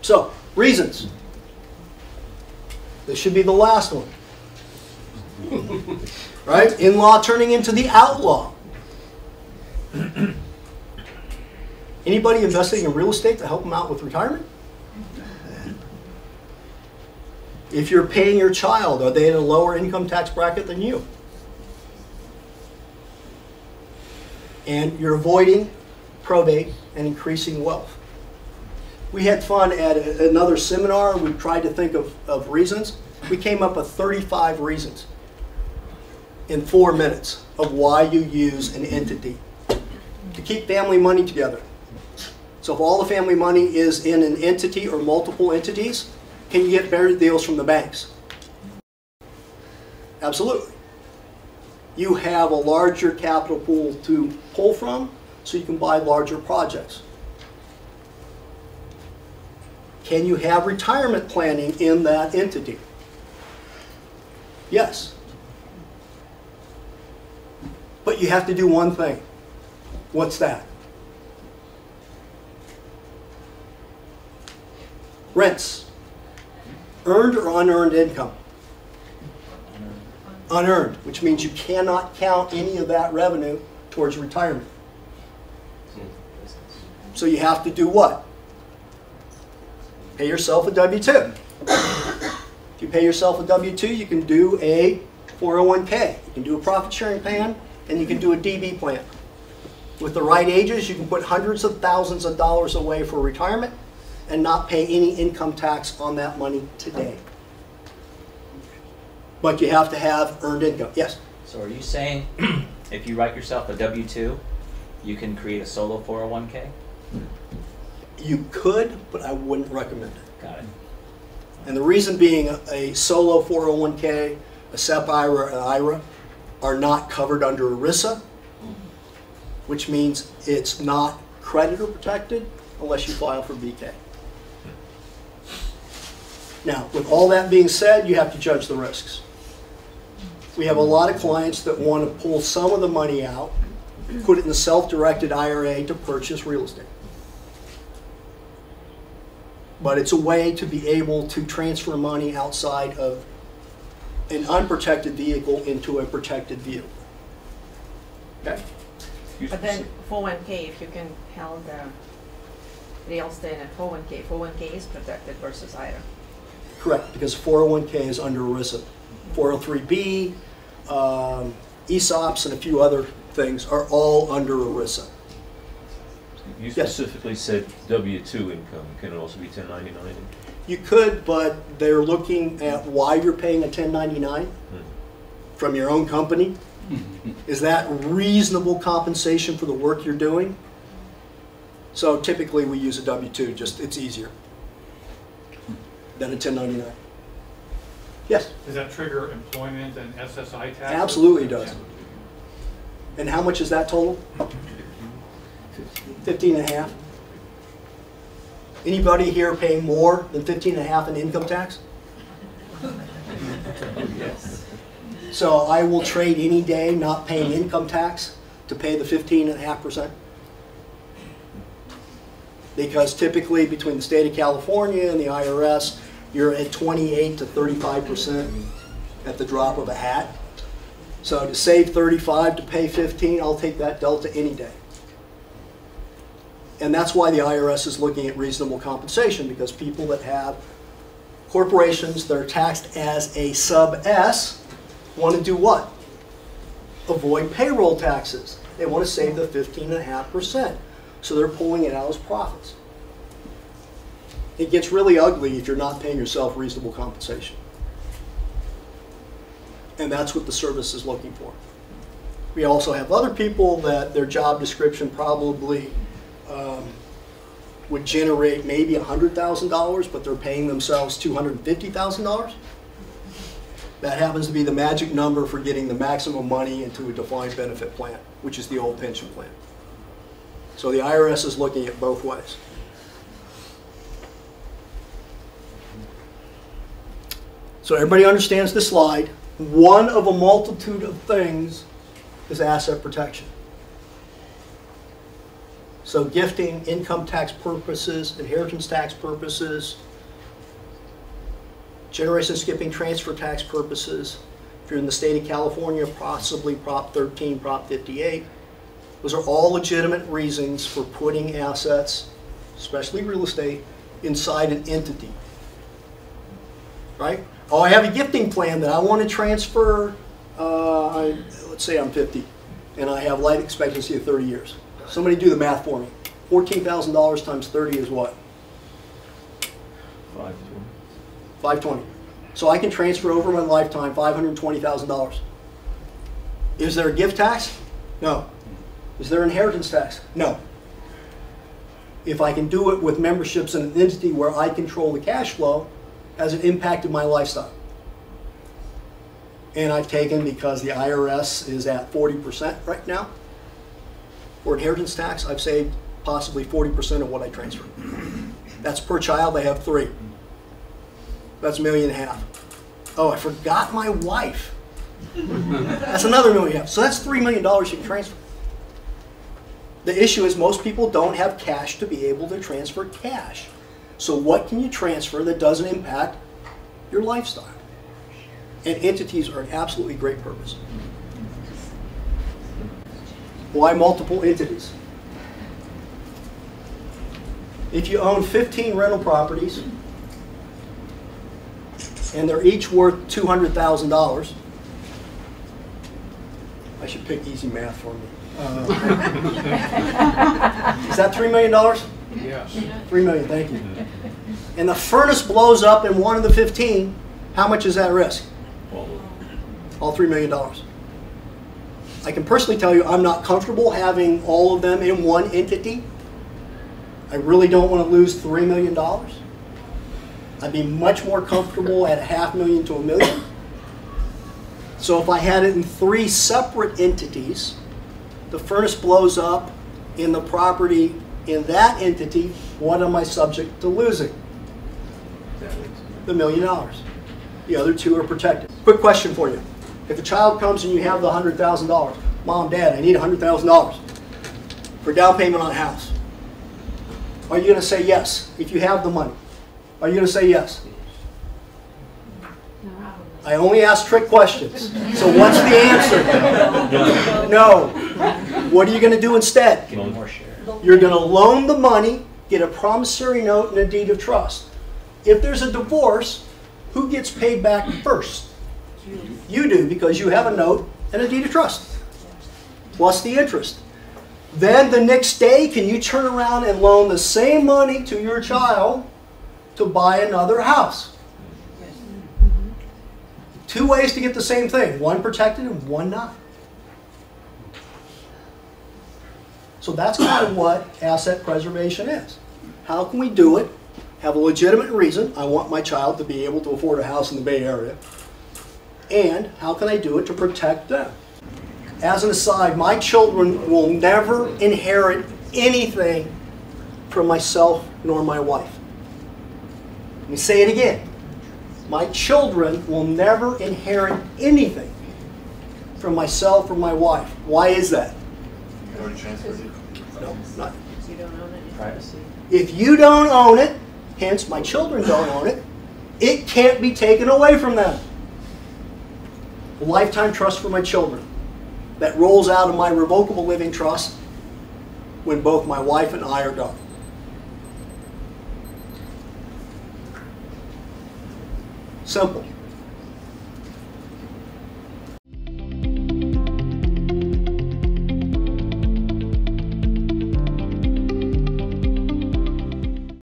So, reasons. This should be the last one. Right? In-law turning into the outlaw. Anybody investing in real estate to help them out with retirement? If you're paying your child, are they in a lower income tax bracket than you? And you're avoiding probate and increasing wealth. We had fun at another seminar. We tried to think of reasons. We came up with 35 reasons in 4 minutes of why you use an entity to keep family money together. So if all the family money is in an entity or multiple entities, can you get better deals from the banks? Absolutely. You have a larger capital pool to pull from, so you can buy larger projects. Can you have retirement planning in that entity? Yes. But you have to do one thing. What's that? Rents. Earned or unearned income? Unearned, which means you cannot count any of that revenue towards retirement. So you have to do what? Pay yourself a W-2. If you pay yourself a W-2, you can do a 401k. You can do a profit sharing plan, and you can do a DB plan. With the right ages, you can put hundreds of thousands of dollars away for retirement and not pay any income tax on that money today. But you have to have earned income. Yes? So are you saying if you write yourself a W-2, you can create a solo 401k? You could, but I wouldn't recommend it. Got it. And the reason being a solo 401k, a SEP IRA, and IRA are not covered under ERISA, which means it's not creditor protected unless you file for BK. Now, with all that being said, you have to judge the risks. We have a lot of clients that want to pull some of the money out, put it in a self-directed IRA to purchase real estate. But it's a way to be able to transfer money outside of an unprotected vehicle into a protected vehicle. Okay? But then 401k, if you can hold the real estate and 401k is protected versus IRA. Correct, because 401k is under ERISA. 403b, ESOPs, and a few other things are all under ERISA. You specifically said W-2 income. Can it also be 1099? You could, but they're looking at why you're paying a 1099 from your own company. Is that reasonable compensation for the work you're doing? So typically we use a W-2, just it's easier than a 1099. Yes? Does that trigger employment and SSI taxes? Absolutely does. And how much is that total? 15 and a half. Anybody here paying more than 15 and a half in income tax? Yes. So I will trade any day not paying income tax to pay the 15.5%. Because typically between the state of California and the IRS, you're at 28 to 35% at the drop of a hat. So to save 35 to pay 15, I'll take that delta any day. And that's why the IRS is looking at reasonable compensation, because people that have corporations that are taxed as a sub S want to do what? Avoid payroll taxes. They want to save the 15.5%. So they're pulling it out as profits. It gets really ugly if you're not paying yourself reasonable compensation. And that's what the service is looking for. We also have other people that their job description probably would generate maybe $100,000, but they're paying themselves $250,000. That happens to be the magic number for getting the maximum money into a defined benefit plan, which is the old pension plan. So the IRS is looking at both ways. So everybody understands this slide. One of a multitude of things is asset protection. So gifting, income tax purposes, inheritance tax purposes, generation skipping, transfer tax purposes. If you're in the state of California, possibly Prop 13, Prop 58. Those are all legitimate reasons for putting assets, especially real estate, inside an entity. Right? Oh, I have a gifting plan that I want to transfer, let's say I'm 50, and I have life expectancy of 30 years. Somebody do the math for me. $14,000 times 30 is what? 520. 520. So I can transfer over my lifetime $520,000. Is there a gift tax? No. Is there inheritance tax? No. If I can do it with memberships in an entity where I control the cash flow, has it impacted my lifestyle? And I've taken, because the IRS is at 40% right now, for inheritance tax, I've saved possibly 40% of what I transfer. That's per child. I have 3. That's $1.5 million. Oh, I forgot my wife. That's another $1.5 million. So that's $3 million you can transfer. The issue is most people don't have cash to be able to transfer cash. So what can you transfer that doesn't impact your lifestyle? And entities are an absolutely great purpose. Why multiple entities? If you own 15 rental properties and they're each worth $200,000, I should pick easy math for me. Is that $3 million? Yes. $3 million, thank you. And the furnace blows up in one of the 15, how much is that risk? All $3 million. I can personally tell you I'm not comfortable having all of them in one entity. I really don't want to lose $3 million. I'd be much more comfortable at $500,000 to $1 million. So if I had it in 3 separate entities, the furnace blows up in the property in that entity, what am I subject to losing? The $1 million. The other 2 are protected. Quick question for you. If a child comes and you have the $100,000, Mom, Dad, I need $100,000 for down payment on a house. Are you going to say yes if you have the money? Are you going to say yes? I only ask trick questions. So what's the answer? No. What are you going to do instead? Give me more share. You're going to loan the money, get a promissory note and a deed of trust. If there's a divorce, who gets paid back first? You do, because you have a note and a deed of trust, plus the interest. Then the next day, can you turn around and loan the same money to your child to buy another house? 2 ways to get the same thing, one protected and one not. So that's kind of what asset preservation is. How can we do it? Have a legitimate reason. I want my child to be able to afford a house in the Bay Area. And how can I do it to protect them? As an aside, my children will never inherit anything from myself nor my wife. Let me say it again. My children will never inherit anything from myself or my wife. Why is that? You already transferred it? No, not. You don't own it. Privacy. If you don't own it, hence my children don't own it, it can't be taken away from them. A lifetime trust for my children that rolls out of my revocable living trust when both my wife and I are gone. Simple.